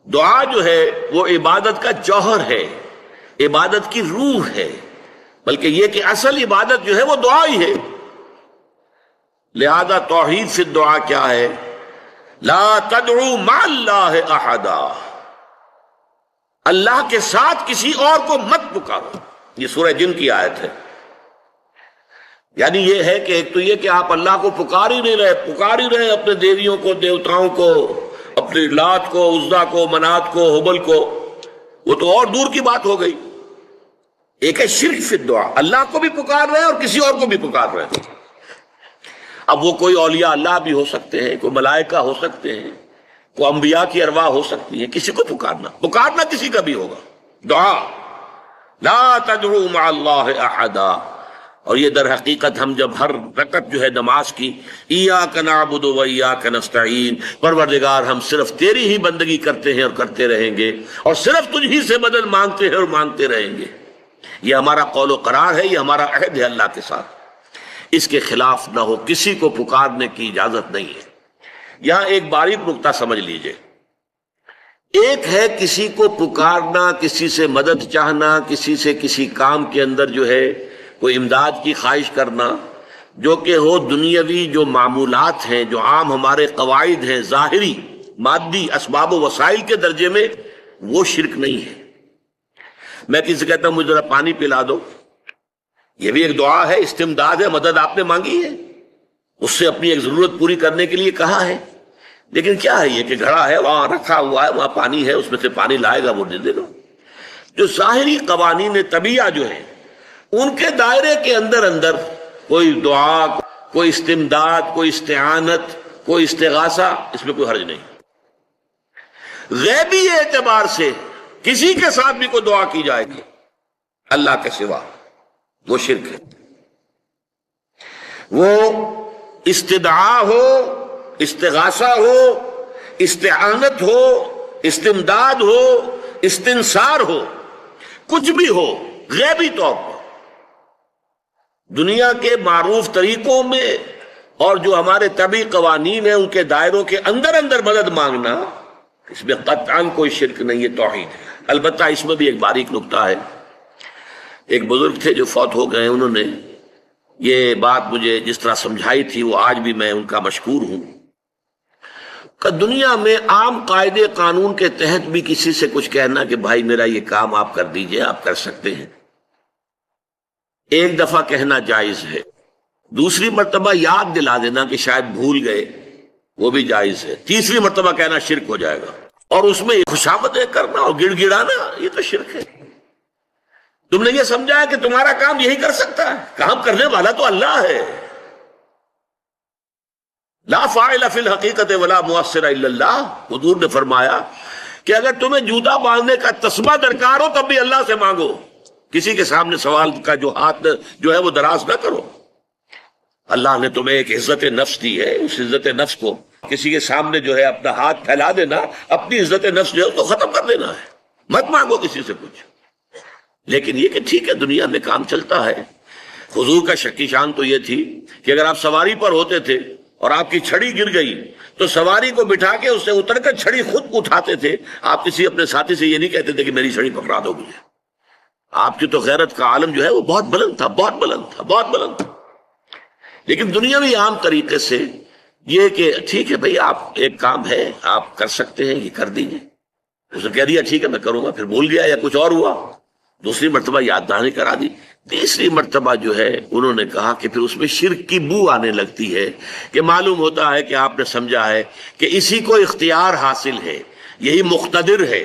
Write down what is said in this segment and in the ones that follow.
دعا جو ہے وہ عبادت کا جوہر ہے، عبادت کی روح ہے، بلکہ یہ کہ اصل عبادت جو ہے وہ دعا ہی ہے۔ لہذا توحید فی الدعا کیا ہے؟ لا تدعو مع اللہ احدا، اللہ کے ساتھ کسی اور کو مت پکارو۔ یہ سورہ جن کی آیت ہے۔ یعنی یہ ہے کہ ایک تو یہ کہ آپ اللہ کو پکار ہی نہیں رہے اپنے دیویوں کو، دیوتاؤں کو، اپنے لات کو، عزا کو، منات کو، حبل کو، وہ تو اور دور کی بات ہو گئی۔ ایک ہے شرک فی الدعا، اللہ کو بھی پکار رہے ہیں اور کسی اور کو بھی پکار رہے ہیں۔ اب وہ کوئی اولیاء اللہ بھی ہو سکتے ہیں، کوئی ملائکہ ہو سکتے ہیں، کوئی انبیاء کی ارواح ہو سکتی ہیں، کسی کو پکارنا کسی کا بھی ہوگا۔ دعا لا تدعو مع اللہ احدا، اور یہ در حقیقت ہم جب ہر رکعت جو ہے نماز کی ایاک نعبد و ایاک نستعین، پروردگار ہم صرف تیری ہی بندگی کرتے ہیں اور کرتے رہیں گے، اور صرف تجھ ہی سے مدد مانگتے ہیں اور مانگتے رہیں گے، یہ ہمارا قول و قرار ہے، یہ ہمارا عہد ہے اللہ کے ساتھ، اس کے خلاف نہ ہو، کسی کو پکارنے کی اجازت نہیں ہے۔ یہاں ایک باریک نکتہ سمجھ لیجئے، ایک ہے کسی کو پکارنا، کسی سے مدد چاہنا، کسی سے کسی کام کے اندر جو ہے کوئی امداد کی خواہش کرنا، جو کہ ہو دنیاوی جو معمولات ہیں، جو عام ہمارے قواعد ہیں، ظاہری مادی اسباب و وسائل کے درجے میں، وہ شرک نہیں ہے۔ میں کسی سے کہتا ہوں مجھے ذرا پانی پلا دو، یہ بھی ایک دعا ہے، استمداد ہے، مدد آپ نے مانگی ہے، اس سے اپنی ایک ضرورت پوری کرنے کے لیے کہا ہے، لیکن کیا ہے یہ کہ گھڑا ہے، وہاں رکھا ہوا ہے، وہاں پانی ہے، اس میں سے پانی لائے گا وہ دے دو۔ جو ظاہری قوانین طبیعہ جو ہیں ان کے دائرے کے اندر کوئی دعا، کوئی استمداد، کوئی استعانت، کوئی استغاثہ، اس میں کوئی حرج نہیں۔ غیبی اعتبار سے کسی کے ساتھ بھی کوئی دعا کی جائے گی اللہ کے سوا، وہ شرک ہے۔ وہ استدعا ہو، استغاثہ ہو، استعانت ہو، استمداد ہو، استنصار ہو، کچھ بھی ہو، غیبی طور پر دنیا کے معروف طریقوں میں اور جو ہمارے طبعی قوانین ہیں ان کے دائروں کے اندر مدد مانگنا، اس میں قطعاً کوئی شرک نہیں ہے، توحید ہے۔ البتہ اس میں بھی ایک باریک نکتہ ہے۔ ایک بزرگ تھے جو فوت ہو گئے، انہوں نے یہ بات مجھے جس طرح سمجھائی تھی وہ آج بھی میں ان کا مشکور ہوں کہ دنیا میں عام قاعدے قانون کے تحت بھی کسی سے کچھ کہنا کہ بھائی میرا یہ کام آپ کر دیجئے، آپ کر سکتے ہیں، ایک دفعہ کہنا جائز ہے، دوسری مرتبہ یاد دلا دینا کہ شاید بھول گئے، وہ بھی جائز ہے، تیسری مرتبہ کہنا شرک ہو جائے گا، اور اس میں خوشامدیں کرنا اور گڑ گڑانا یہ تو شرک ہے۔ تم نے یہ سمجھا ہے کہ تمہارا کام یہی کر سکتا ہے، کام کرنے والا تو اللہ ہے۔ لا فاعل فی الحقیقت ولا مؤثر الا اللہ، حضور نے فرمایا کہ اگر تمہیں جوتا باندھنے کا تسبہ درکار ہو تب بھی اللہ سے مانگو، کسی کے سامنے سوال کا جو ہاتھ جو ہے وہ دراز نہ کرو۔ اللہ نے تمہیں ایک عزت نفس دی ہے، اس عزت نفس کو کسی کے سامنے جو ہے اپنا ہاتھ پھیلا دینا، اپنی عزت نفس جو ہے اس کو ختم کر دینا ہے، مت مانگو کسی سے کچھ۔ لیکن یہ کہ ٹھیک ہے دنیا میں کام چلتا ہے۔ حضور کا شکی شان تو یہ تھی کہ اگر آپ سواری پر ہوتے تھے اور آپ کی چھڑی گر گئی تو سواری کو بٹھا کے اس سے اتر کر چھڑی خود اٹھاتے تھے، آپ کسی اپنے ساتھی سے یہ نہیں کہتے تھے کہ میری چھڑی پکڑا دو مجھے۔ آپ کی تو غیرت کا عالم جو ہے وہ بہت بلند تھا، بہت بلند تھا، بہت بلند تھا۔ لیکن دنیاوی عام طریقے سے یہ کہ ٹھیک ہے بھئی آپ ایک کام ہے آپ کر سکتے ہیں، یہ کر دیجیے، اس نے کہہ دیا ٹھیک ہے میں کروں گا، پھر بھول گیا یا کچھ اور ہوا، دوسری مرتبہ یاد دہانی کرا دی، تیسری مرتبہ جو ہے انہوں نے کہا کہ پھر اس میں شرک کی بو آنے لگتی ہے کہ معلوم ہوتا ہے کہ آپ نے سمجھا ہے کہ اسی کو اختیار حاصل ہے، یہی مقتدر ہے،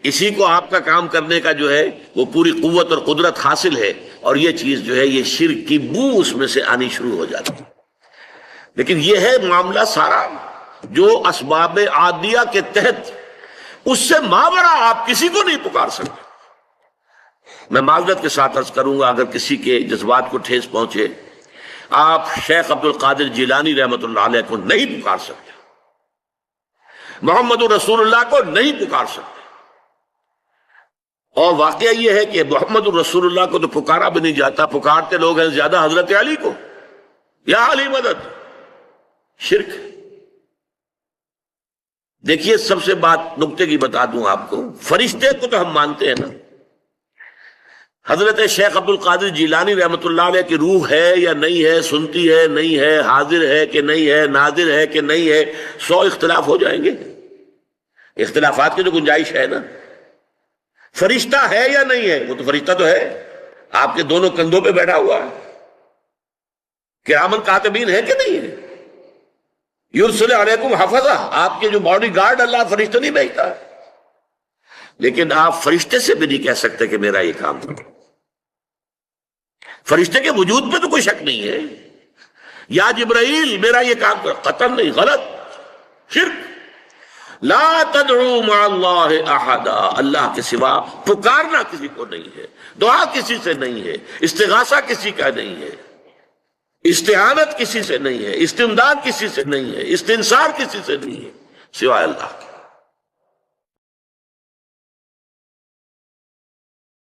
اسی کو آپ کا کام کرنے کا جو ہے وہ پوری قوت اور قدرت حاصل ہے، اور یہ چیز جو ہے یہ شرک کی بو اس میں سے آنی شروع ہو جاتی ہے۔ لیکن یہ ہے معاملہ سارا جو اسباب عادیہ کے تحت، اس سے ماورا آپ کسی کو نہیں پکار سکتے۔ میں معذرت کے ساتھ عرض کروں گا اگر کسی کے جذبات کو ٹھیس پہنچے، آپ شیخ عبد القادر جیلانی رحمۃ اللہ علیہ کو نہیں پکار سکتے، محمد رسول اللہ کو نہیں پکار سکتے، اور واقعہ یہ ہے کہ محمد الرسول اللہ کو تو پکارا بھی نہیں جاتا، پکارتے لوگ ہیں زیادہ حضرت علی کو، یا علی مدد، شرک۔ دیکھیے سب سے بات نکتے کی بتا دوں آپ کو، فرشتے کو تو ہم مانتے ہیں نا، حضرت شیخ عبد القادر جیلانی رحمۃ اللہ علیہ کی روح ہے یا نہیں ہے، سنتی ہے نہیں ہے، حاضر ہے کہ نہیں ہے، ناظر ہے کہ نہیں ہے، 100 اختلاف ہو جائیں گے، اختلافات کی تو گنجائش ہے نا۔ فرشتہ ہے یا نہیں ہے؟ وہ تو فرشتہ تو ہے، آپ کے دونوں کندھوں پہ بیٹھا ہوا ہے، کرامن کاتبین ہے کہ نہیں ہے، یرسل علیکم حفظہ، آپ کے جو باڈی گارڈ اللہ فرشتہ نہیں بھیجتا ہے، لیکن آپ فرشتے سے بھی نہیں کہہ سکتے کہ میرا یہ کام کرو۔ فرشتے کے وجود پہ تو کوئی شک نہیں ہے، یا جبرائیل میرا یہ کام کرو، قطعاً نہیں، غلط، شرک۔ لا تدعو مع اللہ احدا، اللہ کے سوا پکارنا کسی کو نہیں ہے، دعا کسی سے نہیں ہے، استغاثہ کسی کا نہیں ہے، استعانت کسی سے نہیں ہے، استمداد کسی سے نہیں ہے، استنصار کسی سے نہیں ہے، سوائے اللہ کے۔